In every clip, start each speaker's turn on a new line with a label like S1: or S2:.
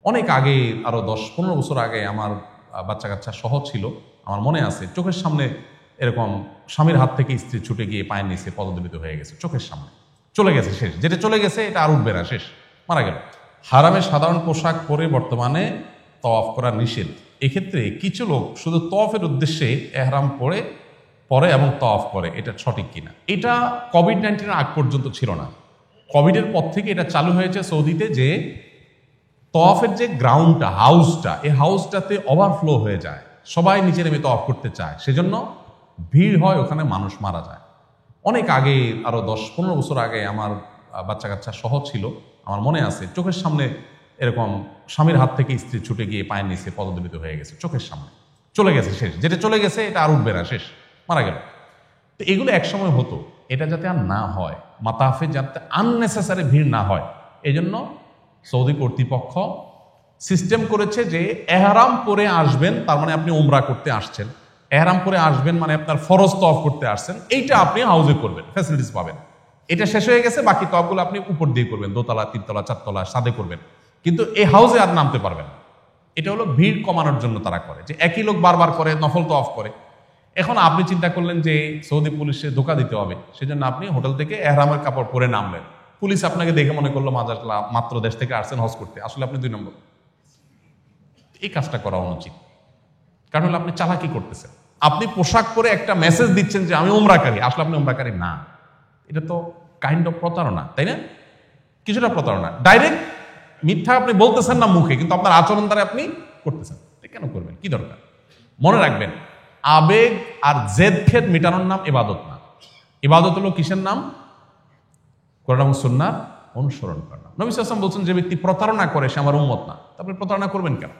S1: অনেক আগে, আরো 10-15 বছর আগে আমার বাচ্চা কাচ্চা সহ ছিল। আমার মনে আছে চোখের সামনে এরকম স্বামীর হাত থেকে স্ত্রী ছুটে গিয়ে পায়ের নিচে পদদলিত হয়ে গেছে, চোখের সামনে চলে গেছে, শেষ। যেটা চলে গেছে এটা আর উঠবে না, শেষ, মারা গেল। হারামে সাধারণ পোশাক পরে বর্তমানে তওয়াফ করা নিষেধ। এক্ষেত্রে কিছু লোক শুধু তওয়াফের উদ্দেশ্যে এহরাম পরে এবং তওয়াফ করে, এটা সঠিক কিনা? এটা কোভিড-19 আগ পর্যন্ত ছিল না। কোভিডের পর থেকে এটা চালু হয়েছে সৌদিতে, যে তওয়াফের যে গ্রাউন্ডটা, হাউসটা, এই হাউসটাতে ওভারফ্লো হয়ে যায়, সবাই নিচে নেমে তওয়াফ করতে চায়, সেজন্য ভিড় হয়, ওখানে মানুষ মারা যায়। অনেক আগে, আরো 10-15 বছর আগে আমার বাচ্চা কাচ্চা সহ ছিল। আমার মনে আছে চোখের সামনে এরকম স্বামীর হাত থেকে স্ত্রী ছুটে গিয়ে পায়ের নিচে পদদলিত হয়ে গেছে, চোখের সামনে চলে গেছে, শেষ। যেটা চলে গেছে এটা আর উঠবে না, শেষ, মারা গেল। তো এগুলো একসময় হতো, এটা যাতে আর না হয়, মাতাফে যাতে আননেসেসারি ভিড় না হয়, এই জন্য সৌদি কর্তৃপক্ষ সিস্টেম করেছে যে এহরাম পরে আসবেন, তার মানে আপনি উমরা করতে আসছেন, এহরাম পরে আসবেন মানে আপনার ফরজ তওয়াফ করতে আসছেন, এইটা আপনি হাউজে করবেন, ফ্যাসিলিটিস পাবেন। এটা শেষ হয়ে গেছে, বাকি তওয়াফগুলো আপনি উপর দিয়ে করবেন, দোতলা, তিনতলা, চারতলা, ছাদে করবেন, কিন্তু এই হাউজে আর নামতে পারবেন না। এটা হলো ভিড় কমানোর জন্য তারা করে, যে একই লোক বারবার করে, নফল তওয়াফ করে। এখন আপনি চিন্তা করলেন যে সৌদি পুলিশে ধোকা দিতে হবে, সেজন্য আপনি হোটেল থেকে এহরামের কাপড় পরে নামলেন। পুলিশ আপনাকে দেখে মনে করলো মাত্র দেশ থেকে আসছেন হজ করতে, আসলে আপনি 2 নম্বর। এই কাজটা করা অনুচিত, কারণ হলো আপনি চালাকি করতেছেন। আপনি পোশাক পরে একটা মেসেজ দিচ্ছেন যে আমি উমরাকারী, আসলে আপনি উমরাকারী না। এটা তো কাইন্ড অফ প্রতারণা, তাই না? কিছুটা প্রতারণা। ডাইরেক্ট মিথ্যা আপনি বলতেছেন না মুখে, কিন্তু আপনার আচরণ দ্বারা আপনি করতেছেন। কেন করবেন, কি দরকার? মনে রাখবেন, আবেগ আর জেদ খেদ মেটানোর নাম ইবাদত না। ইবাদত হলো কিসের নাম? কোরআন এবং সুন্নাহ অনুসরণ করা। নবী সাল্লাল্লাহু আলাইহি ওয়াসাল্লাম বলছেন, যে ব্যক্তি প্রতারণা করে সে আমার উম্মত না। তারপরে প্রতারণা করবেন কেন?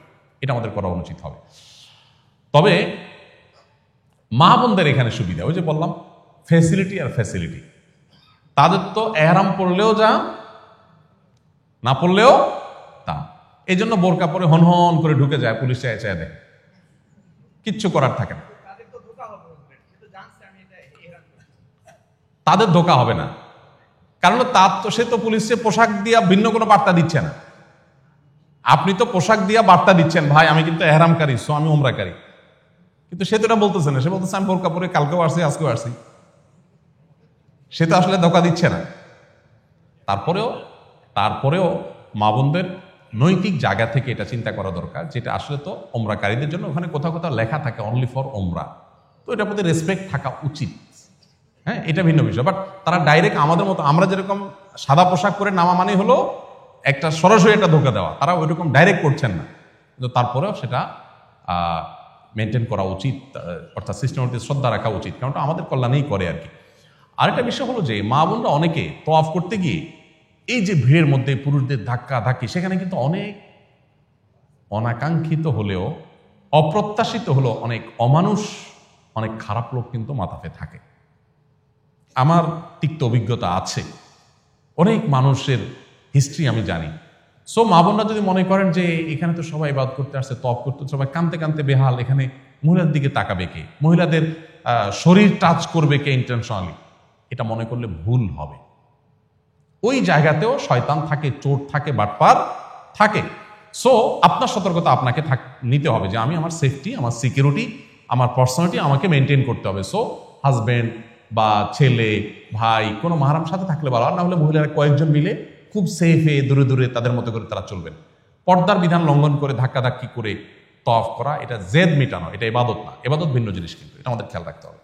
S1: এটা আমাদের করা উচিত হবে। তবে মা বোনদের এখানে সুবিধা, ওই যে বললাম ফ্যাসিলিটি আর ফ্যাসিলিটি, তাদের তো এহরাম পড়লেও যা, না পড়লেও তা। এই জন্য বোরকা পরে হন হন করে ঢুকে যায়, পুলিশ চায় চায় দেয়, কিচ্ছু করার থাকে না। তাদের ধোকা হবে না, কারণ তার তো, সে তো পুলিশে পোশাক দিয়া ভিন্ন কোনো বার্তা দিচ্ছে না। আপনি তো পোশাক দিয়া বার্তা দিচ্ছেন, ভাই আমি কিন্তু এহরামকারী, সো আমি উমরাকারী, কিন্তু সে তো এটা বলতেছে না। সে বলতেছে আমি বোরকা পরে কালকেও আসছি, আজকেও আসছি। সে তো আসলে ধোকা দিচ্ছে না। তারপরেও মা বোনদের নৈতিক জায়গা থেকে এটা চিন্তা করা দরকার, যেটা আসলে তো উমরাকারীদের জন্য, ওখানে কোথাও কোথাও লেখা থাকে অনলি ফর উমরা, তো এটার প্রতি রেসপেক্ট থাকা উচিত। হ্যাঁ, এটা ভিন্ন বিষয়। বাট তারা ডাইরেক্ট আমাদের মতো, আমরা যেরকম সাদা পোশাক পরে নামা মানে হলো একটা সরাসরি একটা ধোকা দেওয়া, তারা ওইরকম ডাইরেক্ট করছেন না, কিন্তু তারপরেও সেটা মেনটেন করা উচিত, অর্থাৎ সিস্টেমের শ্রদ্ধা রাখা উচিত, কারণ আমাদের কল্যাণেই করে আর কি। আরেকটা বিষয় হলো যে মা বোনরা অনেকে তওয়াফ করতে গিয়ে এই যে ভিড়ের মধ্যে পুরুষদের ধাক্কা ধাক্কি, সেখানে কিন্তু অনেক অনাকাঙ্ক্ষিত হলেও, অপ্রত্যাশিত হলেও অনেক অমানুষ, অনেক খারাপ লোক কিন্তু মাথাতে থাকে। আমার তিক্ত অভিজ্ঞতা আছে, অনেক মানুষের হিস্ট্রি আমি জানি। সো মা বোনরা যদি মনে করেন যে এখানে তো সবাই ইবাদত করতে আসছে, তওয়াফ করতে, সবাই কানতে কানতে বেহাল, এখানে মহিলার দিকে তাকাবে কে, মহিলাদের শরীর টাচ করবে কে ইন্টেনশনালি, এটা মনে করলে ভুল হবে। ওই জায়গাতেও শয়তান থাকে, চোর থাকে, বাটপার থাকে। সো আপনার সতর্কতা আপনাকে নিতে হবে, যে আমি আমার সেফটি, আমার সিকিউরিটি, আমার পার্সোনালিটি আমাকে মেনটেন করতে হবে। সো হাজব্যান্ড বা ছেলে, ভাই, কোনো মাহরাম সাথে থাকলে ভালো, আর না হলে মহিলারা কয়েকজন মিলে খুব সেফে দূরে দূরে তাদের মতো করে তারা চলবেন। পর্দার বিধান লঙ্ঘন করে ধাক্কাধাক্কি করে তওয়াফ করা, এটা জেদ মেটানো, এটা ইবাদত না। ইবাদত ভিন্ন জিনিস, কিন্তু এটা আমাদের খেয়াল রাখতে হবে।